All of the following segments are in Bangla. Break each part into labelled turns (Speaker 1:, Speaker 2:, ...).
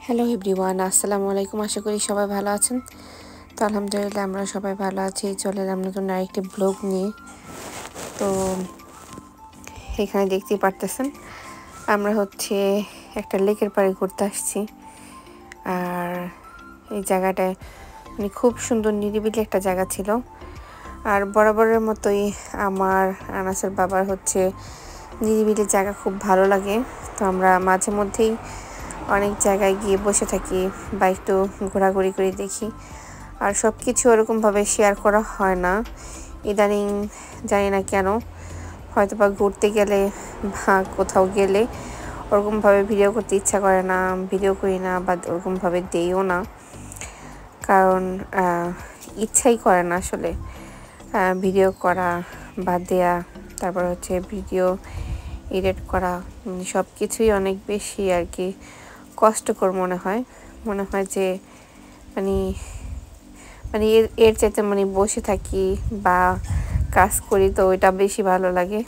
Speaker 1: হ্যালো এভরিওয়ান, আসসালামু আলাইকুম। আশা করি সবাই ভালো আছেন। তো আলহামদুলিল্লাহ আমরা সবাই ভালো আছি। চলে এলাম নতুন আরেকটি ব্লগ নিয়ে। তো এখানে দেখতেই পারতেছেন আমরা একটা লেকের পাড়ে ঘুরতে আসছি। আর এই জায়গাটায় খুব সুন্দর নিরিবিলি একটা জায়গা ছিল। আর বরাবরের মতোই আমার আনাসের বাবার নিরিবিলি জায়গা খুব ভালো লাগে। তো আমরা মাঝে মধ্যেই অনেক জায়গায় গিয়ে বসে থাকি বা একটু ঘোরাঘুরি করে দেখি। আর সব কিছু ওরকমভাবে শেয়ার করা হয় না ইদানিং, জানি না কেন। হয়তো বা ঘুরতে গেলে বা কোথাও গেলে ওরকমভাবে ভিডিও করতে ইচ্ছা করে না, ভিডিও করি না বা ওরকমভাবে দেইও না, কারণ ইচ্ছাই করে না আসলে ভিডিও করা বা দেয়া। তারপর ভিডিও এডিট করা, সব কিছুই অনেক বেশি আর কি কষ্টকর মনে হয় যে মানে মানে এর চাইতে বসে থাকি বা কাজ করি, তো ওইটা বেশি ভালো লাগে।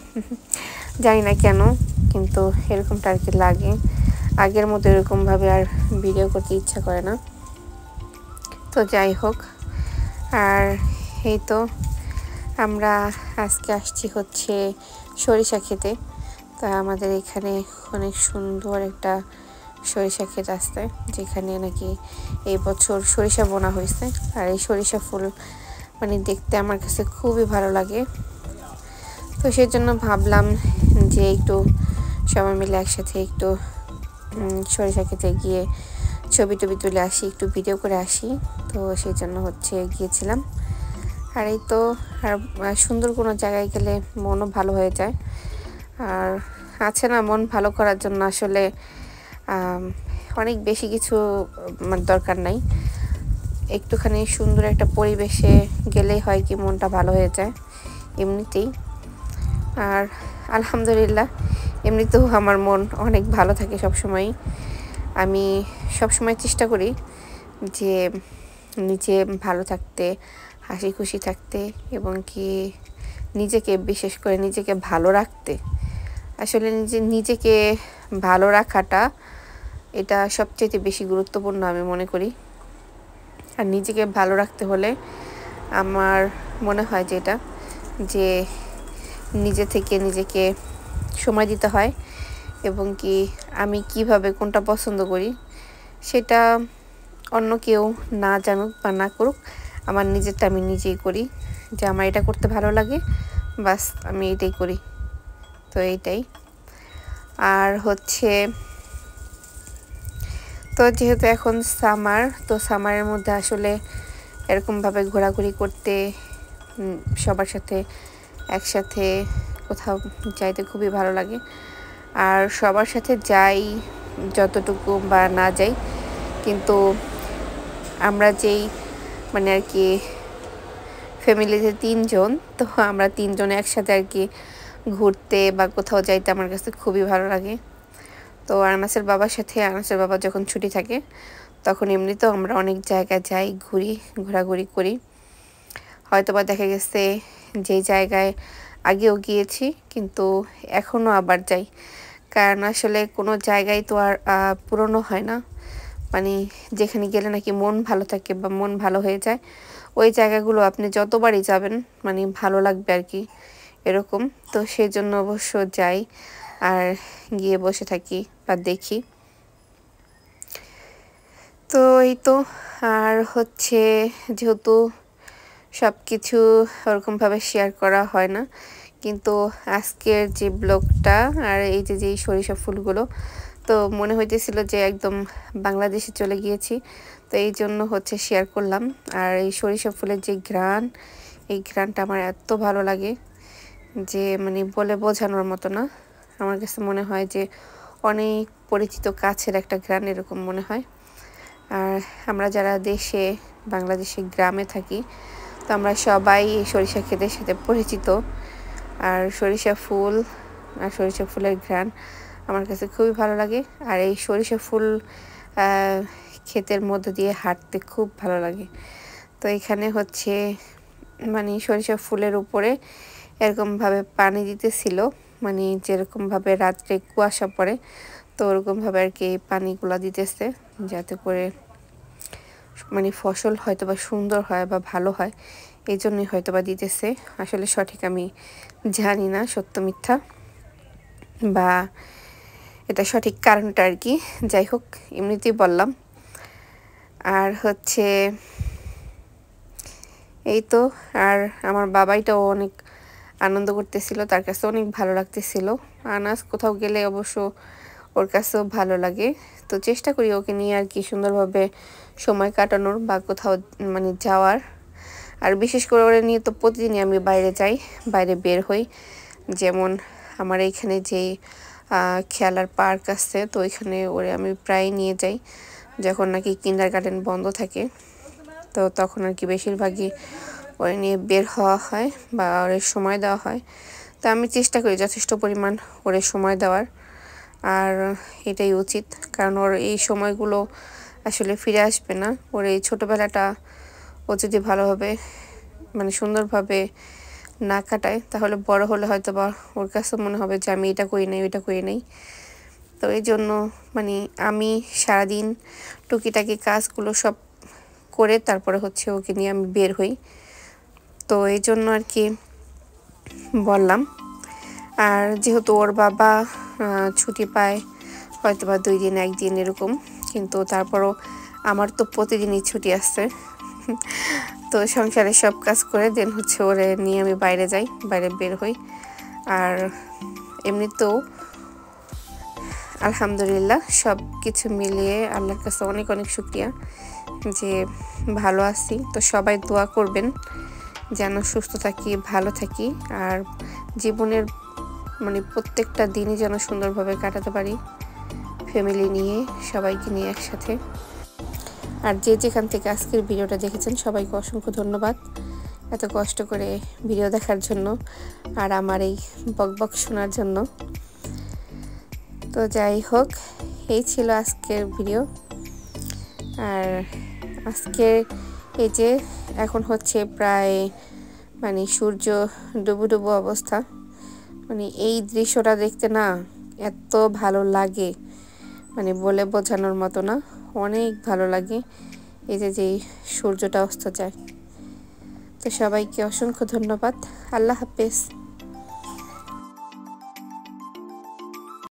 Speaker 1: জানি না কেন, কিন্তু এরকমটা আর কি লাগে। আগের মতো এরকমভাবে আর ভিডিও করতে ইচ্ছা করে না। তো যাই হোক, আর এই তো আমরা আজকে আসছি সরিষা খেতে। তা আমাদের এখানে অনেক সুন্দর একটা সরিষা ক্ষেত আসছে, যেখানে নাকি এই বছর সরিষা বোনা হয়েছে। আর এই সরিষা ফুল দেখতে আমার কাছে খুবই ভালো লাগে। তো সেই জন্য ভাবলাম যে একটু সবাই মিলে একসাথে একটু সরিষা খেতে গিয়ে ছবি টবি তুলে আসি, একটু ভিডিও করে আসি। তো সেই জন্য গিয়েছিলাম। আর এই তো, আর সুন্দর কোনো জায়গায় গেলে মনও ভালো হয়ে যায়। আর আছে না, মন ভালো করার জন্য আসলে অনেক বেশি কিছু দরকার নাই। একটুখানি সুন্দর একটা পরিবেশে গেলেই হয় কি মনটা ভালো হয়ে যায় এমনিতেই। আর আলহামদুলিল্লাহ এমনিতেও আমার মন অনেক ভালো থাকে সবসময়। আমি সবসময় চেষ্টা করি যে নিজে ভালো থাকতে, হাসি খুশি থাকতে, এবং কি নিজেকে, বিশেষ করে নিজেকে ভালো রাখতে। আসলে নিজেকে ভালো রাখাটা এটা সবচেয়ে বেশি গুরুত্বপূর্ণ আমি মনে করি। আর নিজেকে ভালো রাখতে হলে আমার মনে হয় যে নিজে থেকে নিজেকে সময় দিতে হয়, এবং কি আমি কিভাবে কোনটা পছন্দ করি সেটা অন্য কেউ না জানুক বা না করুক, আমার নিজেরটা আমি নিজেই করি। যে আমার এটা করতে ভালো লাগে, বাস আমি এটাই করি। তো এইটাই। আর তো যেহেতু এখন সামার, তো সামারের মধ্যে আসলে এরকমভাবে ঘোরাঘুরি করতে, সবার সাথে একসাথে কোথাও যাইতে খুবই ভালো লাগে। আর সবার সাথে যাই যতটুকু বা না যাই, কিন্তু আমরা যেই আর কি ফ্যামিলিতে 3 জন, তো আমরা 3 জন একসাথে আর কি ঘুরতে বা কোথাও যাইতে আমার কাছে খুবই ভালো লাগে। তো আনাসের বাবার সাথে, আনাসের বাবা যখন ছুটি থাকে তখন এমনিতেও আমরা অনেক জায়গায় যাই, ঘোরাঘুরি করি। হয়তোবা দেখা গেছে যেই জায়গায় আগেও গিয়েছি, কিন্তু এখনও আবার যাই, কারণ আসলে কোনো জায়গায় তো আর পুরনো হয় না। যেখানে গেলে নাকি মন ভালো থাকে বা মন ভালো হয়ে যায়, ওই জায়গাগুলো আপনি যতবারই যাবেন ভালো লাগবে আর কি, এরকম। তো সেই জন্য অবশ্য যাই আর গিয়ে বসে থাকি বা দেখি। তো এই তো, আর যেহেতু সব কিছু ওরকমভাবে শেয়ার করা হয় না, কিন্তু আজকের যে ব্লগটা আর এই যে সরিষা ফুলগুলো, তো মনে হইতেছিল যে একদম বাংলাদেশে চলে গিয়েছি। তো এই জন্য শেয়ার করলাম। আর এই সরিষা ফুলের যে ঘ্রাণ, এই ঘ্রাণটা আমার এত ভালো লাগে যে বলে বোঝানোর মতো না। আমার কাছে মনে হয় যে অনেক পরিচিত কাছের একটা ঘ্রাণ, এরকম মনে হয়। আর আমরা যারা বাংলাদেশে গ্রামে থাকি, তো আমরা সবাই এই সরিষা ক্ষেতের সাথে পরিচিত। আর সরিষা ফুল আর সরিষা ফুলের ঘ্রাণ আমার কাছে খুবই ভালো লাগে। আর এই সরিষা ফুল ক্ষেতের মধ্যে দিয়ে হাঁটতে খুব ভালো লাগে। তো এখানে সরিষা ফুলের উপরে এরকমভাবে পানি দিতেছিল, যেরকমভাবে রাত্রে কুয়াশা পড়ে, তো ওরকমভাবে আর কি পানিগুলা দিতেছে যাতে করে মানে ফসল হয়তোবা সুন্দর হয় বা ভালো হয়, এই জন্যই হয়তোবা দিতেছে। আসলে সঠিক আমি জানি না সত্য মিথ্যা বা এটা সঠিক কারণটা আর কি। যাই হোক, এমনিতেই বললাম। আর হচ্ছে এই তো, আর আমার বাবাইটাও অনেক আনন্দ করতেছিল, তার কাছে অনেক ভালো লাগতেছিল। আনাজ কোথাও গেলে অবশ্য ওর কাছেও ভালো লাগে। তো চেষ্টা করি ওকে নিয়ে আর কি সুন্দরভাবে সময় কাটানোর বা কোথাও মানে যাওয়ার। আর বিশেষ করে ওরা নিয়ে তো প্রতিদিনই আমি বাইরে যাই, বাইরে বের হই। যেমন আমার এইখানে যেই খেলার পার্ক আছে, তো ওইখানে ওরে আমি প্রায় নিয়ে যাই যখন নাকি কিন্ডারগার্টেন বন্ধ থাকে। তো তখন আর কি বেশিরভাগই ওরে নিয়ে বের হওয়া হয় বা ওরে সময় দেওয়া হয়। তো আমি চেষ্টা করি যথেষ্ট পরিমাণ ওরে সময় দেওয়ার। আর এটাই উচিত, কারণ ওর এই সময়গুলো আসলে ফিরে আসবে না। ওর এই ছোটোবেলাটা ও যদি ভালোভাবে মানে সুন্দরভাবে না কাটায়, তাহলে বড় হলে হয়তো বা ওর কাছে মনে হবে যে আমি এটা করি নাই, ওইটা করি নাই। তো এই জন্য মানে আমি সারাদিন টুকিটাকি কাজগুলো সব করে তারপরে হচ্ছে ওকে নিয়ে আমি বের হই। তো এই জন্য আর কি বললাম। আর যেহেতু ওর বাবা ছুটি পায় হয়তো বা 2 দিন 1 দিন এরকম, কিন্তু তারপরও আমার তো প্রতিদিনই ছুটি আসছে। তো সংসারের সব কাজ করে দেন হচ্ছে ওরে নিয়ে আমি বাইরে যাই, বাইরে বের হই। আর এমনিতেও আলহামদুলিল্লাহ সব কিছু মিলিয়ে আল্লাহর কাছে অনেক অনেক শুকরিয়া যে ভালো আছি। তো সবাই দোয়া করবেন যেন সুস্থ থাকি, ভালো থাকি, আর জীবনের মানে প্রত্যেকটা দিনই যেন সুন্দরভাবে কাটাতে পারি ফ্যামিলি নিয়ে, সবাইকে নিয়ে একসাথে। আর যে যেখান থেকে আজকের ভিডিওটা দেখেছেন সবাইকে অসংখ্য ধন্যবাদ এত কষ্ট করে ভিডিও দেখার জন্য আর আমার এই বকবক শোনার জন্য। তো যাই হোক, এই ছিল আজকের ভিডিও। আর আজকে এই যে এখন হচ্ছে প্রায় মানে সূর্য ডুবু ডুবু অবস্থা। মানে এই দৃশ্যটা দেখতে না এত ভালো লাগে, মানে বলে বোঝানোর মতো না, অনেক ভালো লাগে এই যে যেই সূর্যটা অস্ত যায়। তো সবাইকে অসংখ্য ধন্যবাদ। আল্লাহ হাফেজ।